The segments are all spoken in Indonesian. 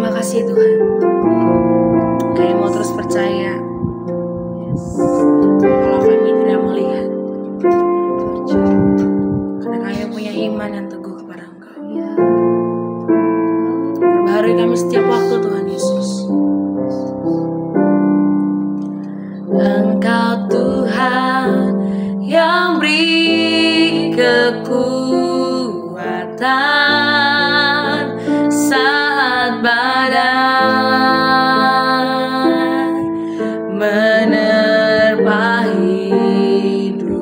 Terima kasih Tuhan. Kami mau terus percaya. Kalau kami tidak melihat, karena kami punya iman yang teguh kepada Engkau. Perbaharui kami setiap waktu Tuhan Yesus. Engkau Tuhan yang beri kekuatan saat badai menerpa hidupku.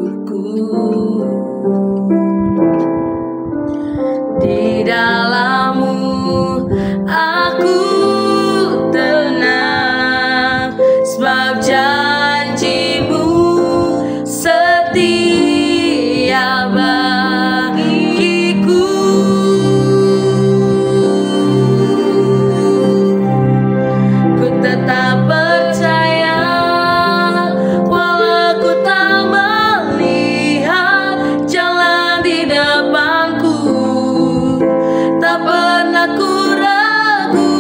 Di dalam-Mu aku tenang, sebab janji-Mu setia bagiku. Ku tetap percaya walau ku tak melihat jalan di depanku. Tak pernah ku ragu,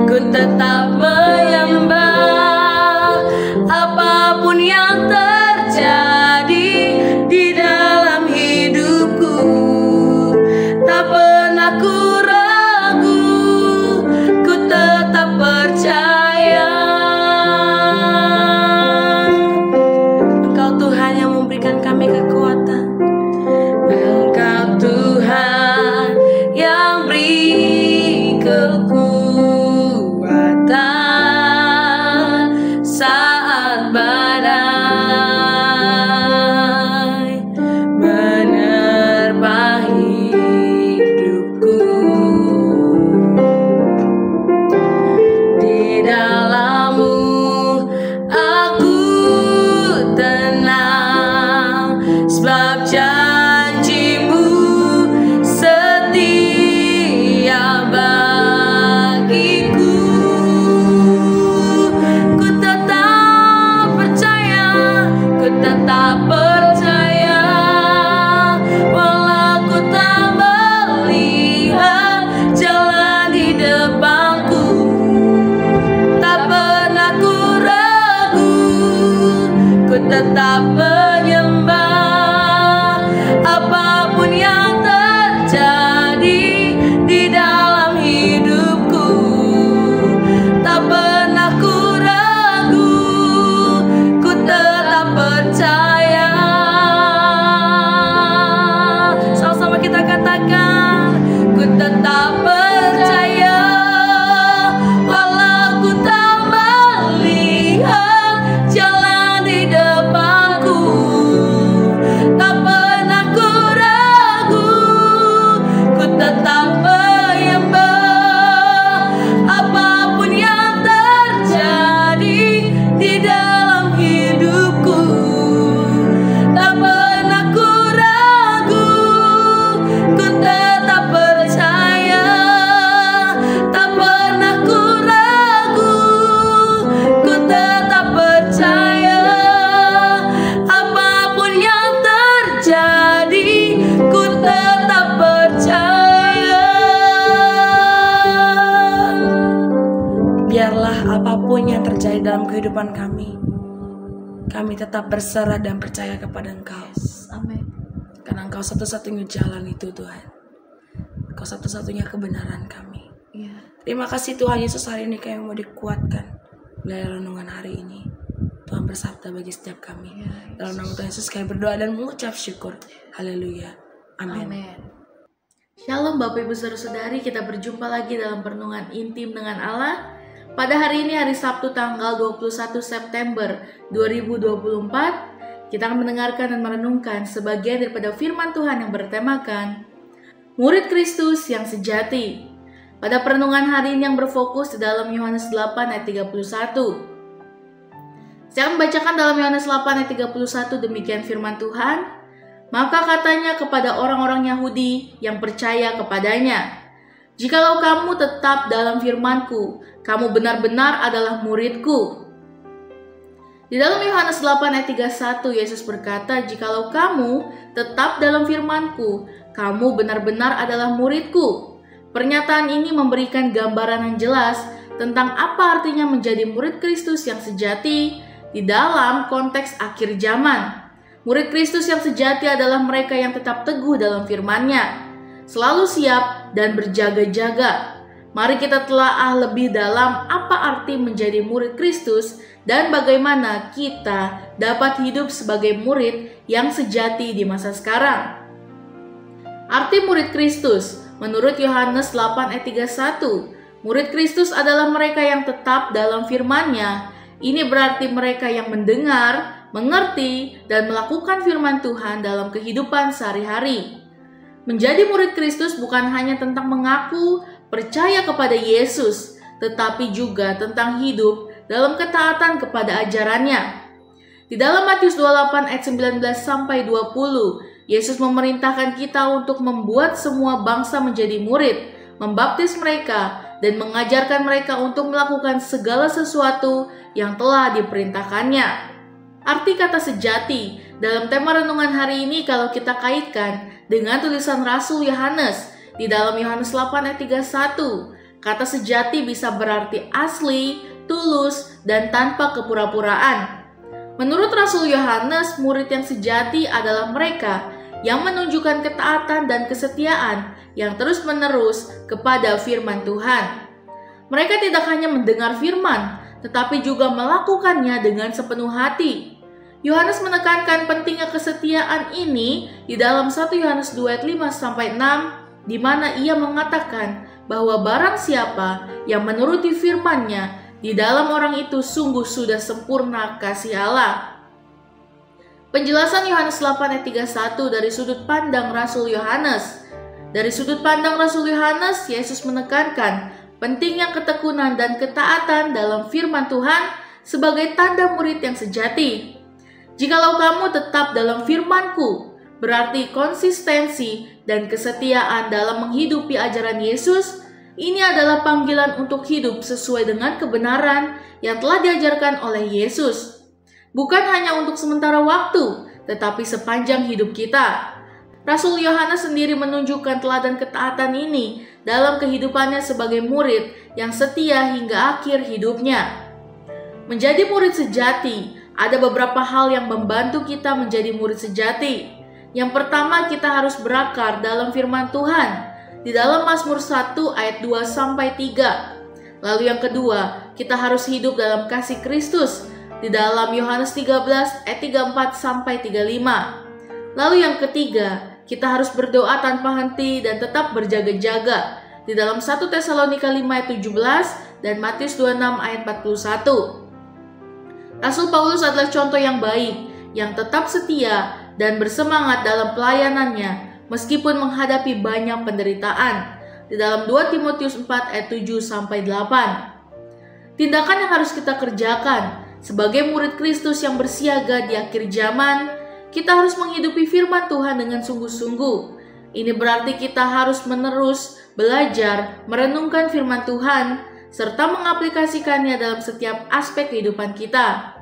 ku tetap menyembah apapun yang terjadi di dalam hidupku. Tak pernah ku ragu, ku tetap percaya. Engkau Tuhan yang memberikan kami kekuatan. Engkau Tuhan yang beri kekuatan saat badai menerpa hidupku. Di dalam-Mu aku tenang, sebab janji-Mu setia bagiku. Ku tetap percaya, ku tetap percaya, walau ku tak melihat jalan di depanku. Tak pernah ku ragu, ku tetap menyembah apapun yang terjadi di dalam hidupku. Tak pernah ku ragu, ku tetap percaya. Sama-sama kita katakan, ku tetap percaya walau ku tak melihat jalan di depanku. Tak pernah ku ragu, ku tetap menyembah apapun yang terjadi di dalam hidupku. Tak pernah ku ragu, ku tetap percaya. Tak pernah ku ragu, ku tetap percaya. Apapun yang terjadi, ku tetap percaya. Biarlah apapun yang terjadi dalam kehidupan kami tetap berserah dan percaya kepada Engkau. Amin. Karena Engkau satu-satunya jalan itu Tuhan. Engkau satu-satunya kebenaran kami. Terima kasih Tuhan Yesus, hari ini kami mau dikuatkan melalui renungan hari ini. Tuhan bersabda bagi setiap kami. Dalam nama Tuhan Yesus kami berdoa dan mengucap syukur. Haleluya. Amin. Shalom Bapak Ibu Saudara-saudari, kita berjumpa lagi dalam perenungan intim dengan Allah. Pada hari ini, hari Sabtu tanggal 21 September 2024, kita akan mendengarkan dan merenungkan sebagian daripada firman Tuhan yang bertemakan Murid Kristus yang sejati. Pada perenungan hari ini yang berfokus di dalam Yohanes 8 ayat 31. Saya akan membacakan dalam Yohanes 8 ayat 31, demikian firman Tuhan. Maka katanya kepada orang-orang Yahudi yang percaya kepadanya, "Jikalau kamu tetap dalam firman-Ku, kamu benar-benar adalah murid-Ku." Di dalam Yohanes 8 ayat 31, Yesus berkata, "Jikalau kamu tetap dalam firman-Ku, kamu benar-benar adalah murid-Ku." Pernyataan ini memberikan gambaran yang jelas tentang apa artinya menjadi murid Kristus yang sejati di dalam konteks akhir zaman. Murid Kristus yang sejati adalah mereka yang tetap teguh dalam firman-Nya, selalu siap dan berjaga-jaga. Mari kita telaah lebih dalam apa arti menjadi murid Kristus dan bagaimana kita dapat hidup sebagai murid yang sejati di masa sekarang. Arti murid Kristus menurut Yohanes 8 ayat 31, murid Kristus adalah mereka yang tetap dalam firman-Nya. Ini berarti mereka yang mendengar, mengerti, dan melakukan firman Tuhan dalam kehidupan sehari-hari. Menjadi murid Kristus bukan hanya tentang mengaku percaya kepada Yesus, tetapi juga tentang hidup dalam ketaatan kepada ajarannya. Di dalam Matius 28 ayat 19 sampai 20, Yesus memerintahkan kita untuk membuat semua bangsa menjadi murid, membaptis mereka, dan mengajarkan mereka untuk melakukan segala sesuatu yang telah diperintahkannya. Arti kata sejati dalam tema renungan hari ini kalau kita kaitkan dengan tulisan Rasul Yohanes di dalam Yohanes 8 ayat 31, kata sejati bisa berarti asli, tulus, dan tanpa kepura-puraan. Menurut Rasul Yohanes, murid yang sejati adalah mereka yang menunjukkan ketaatan dan kesetiaan yang terus-menerus kepada firman Tuhan. Mereka tidak hanya mendengar firman, tetapi juga melakukannya dengan sepenuh hati. Yohanes menekankan pentingnya kesetiaan ini di dalam 1 Yohanes 2 ayat 5 sampai 6, di mana ia mengatakan bahwa barang siapa yang menuruti firman-Nya, di dalam orang itu sungguh sudah sempurna kasih Allah. Penjelasan Yohanes 8 ayat 31 dari sudut pandang Rasul Yohanes. Dari sudut pandang Rasul Yohanes, Yesus menekankan pentingnya ketekunan dan ketaatan dalam firman Tuhan sebagai tanda murid yang sejati. Jikalau kamu tetap dalam firman-Ku, berarti konsistensi dan kesetiaan dalam menghidupi ajaran Yesus. Ini adalah panggilan untuk hidup sesuai dengan kebenaran yang telah diajarkan oleh Yesus. Bukan hanya untuk sementara waktu, tetapi sepanjang hidup kita. Rasul Yohanes sendiri menunjukkan teladan ketaatan ini dalam kehidupannya sebagai murid yang setia hingga akhir hidupnya. Menjadi murid sejati, ada beberapa hal yang membantu kita menjadi murid sejati. Yang pertama, kita harus berakar dalam firman Tuhan di dalam Mazmur 1 ayat 2 sampai 3. Lalu yang kedua, kita harus hidup dalam kasih Kristus di dalam Yohanes 13 ayat 34 sampai 35. Lalu yang ketiga, kita harus berdoa tanpa henti dan tetap berjaga-jaga di dalam 1 Tesalonika 5 ayat 17 dan Matius 26 ayat 41. Rasul Paulus adalah contoh yang baik, yang tetap setia dan bersemangat dalam pelayanannya meskipun menghadapi banyak penderitaan di dalam 2 Timotius 4 ayat 7 sampai 8. Tindakan yang harus kita kerjakan sebagai murid Kristus yang bersiaga di akhir zaman, kita harus menghidupi firman Tuhan dengan sungguh-sungguh. Ini berarti kita harus menerus belajar, merenungkan firman Tuhan, serta mengaplikasikannya dalam setiap aspek kehidupan kita.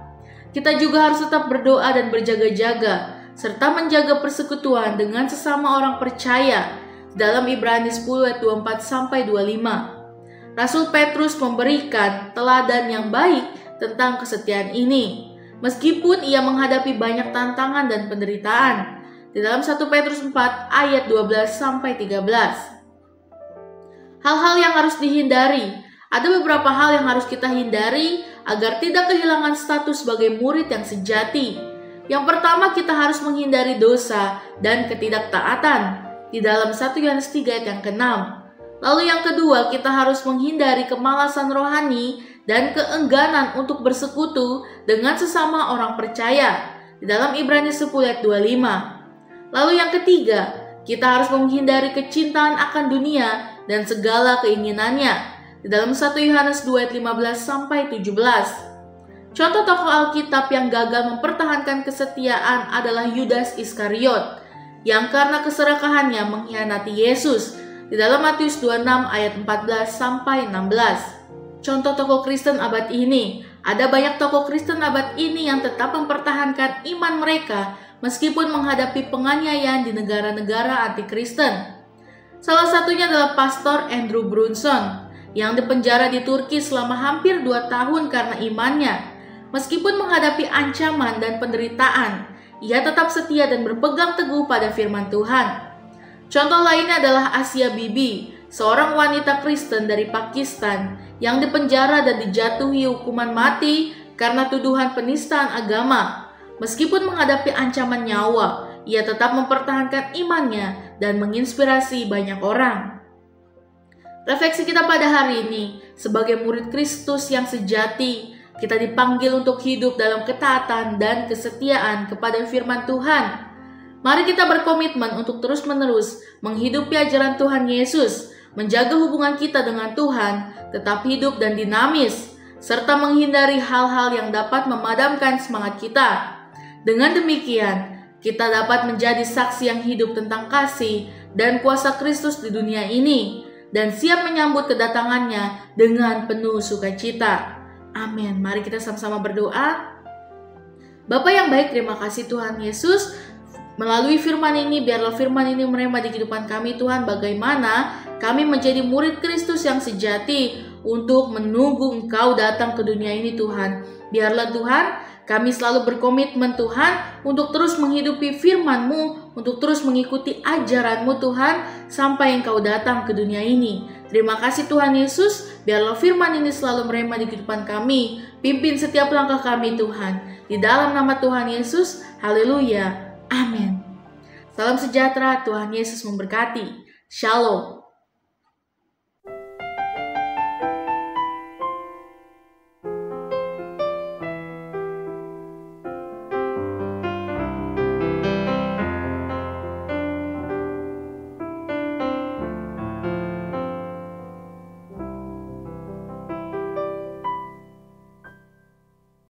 Kita juga harus tetap berdoa dan berjaga-jaga, serta menjaga persekutuan dengan sesama orang percaya dalam Ibrani 10 ayat 24 sampai 25. Rasul Petrus memberikan teladan yang baik tentang kesetiaan ini, meskipun ia menghadapi banyak tantangan dan penderitaan. Di dalam 1 Petrus 4 ayat 12 sampai 13. Hal-hal yang harus dihindari. Ada beberapa hal yang harus kita hindari agar tidak kehilangan status sebagai murid yang sejati. Yang pertama, kita harus menghindari dosa dan ketidaktaatan di dalam 1 Yohanes 3 ayat yang ke-6. Lalu yang kedua, kita harus menghindari kemalasan rohani dan keengganan untuk bersekutu dengan sesama orang percaya di dalam Ibrani 10 ayat 25. Lalu yang ketiga, kita harus menghindari kecintaan akan dunia dan segala keinginannya di dalam 1 Yohanes 2 ayat 15 sampai 17. Contoh tokoh Alkitab yang gagal mempertahankan kesetiaan adalah Yudas Iskariot yang karena keserakahannya mengkhianati Yesus di dalam Matius 26 ayat 14 sampai 16. Contoh tokoh Kristen abad ini, ada banyak tokoh Kristen abad ini yang tetap mempertahankan iman mereka meskipun menghadapi penganiayaan di negara-negara anti-Kristen. Salah satunya adalah Pastor Andrew Brunson yang dipenjara di Turki selama hampir 2 tahun karena imannya. Meskipun menghadapi ancaman dan penderitaan, ia tetap setia dan berpegang teguh pada firman Tuhan. Contoh lainnya adalah Asia Bibi, seorang wanita Kristen dari Pakistan yang dipenjara dan dijatuhi hukuman mati karena tuduhan penistaan agama. Meskipun menghadapi ancaman nyawa, ia tetap mempertahankan imannya dan menginspirasi banyak orang. Refleksi kita pada hari ini, sebagai murid Kristus yang sejati, kita dipanggil untuk hidup dalam ketaatan dan kesetiaan kepada firman Tuhan. Mari kita berkomitmen untuk terus-menerus menghidupi ajaran Tuhan Yesus, menjaga hubungan kita dengan Tuhan, tetap hidup dan dinamis, serta menghindari hal-hal yang dapat memadamkan semangat kita. Dengan demikian, kita dapat menjadi saksi yang hidup tentang kasih dan kuasa Kristus di dunia ini, dan siap menyambut kedatangannya dengan penuh sukacita. Amin. Mari kita sama-sama berdoa. Bapa yang baik, terima kasih Tuhan Yesus. Melalui firman ini, biarlah firman ini merema di kehidupan kami Tuhan, bagaimana kami menjadi murid Kristus yang sejati untuk menunggu Engkau datang ke dunia ini Tuhan. Biarlah Tuhan, kami selalu berkomitmen Tuhan untuk terus menghidupi firman-Mu, untuk terus mengikuti ajaran-Mu Tuhan sampai Engkau datang ke dunia ini. Terima kasih Tuhan Yesus, biarlah firman ini selalu merema di kehidupan kami. Pimpin setiap langkah kami Tuhan. Di dalam nama Tuhan Yesus, haleluya, amin. Salam sejahtera, Tuhan Yesus memberkati. Shalom.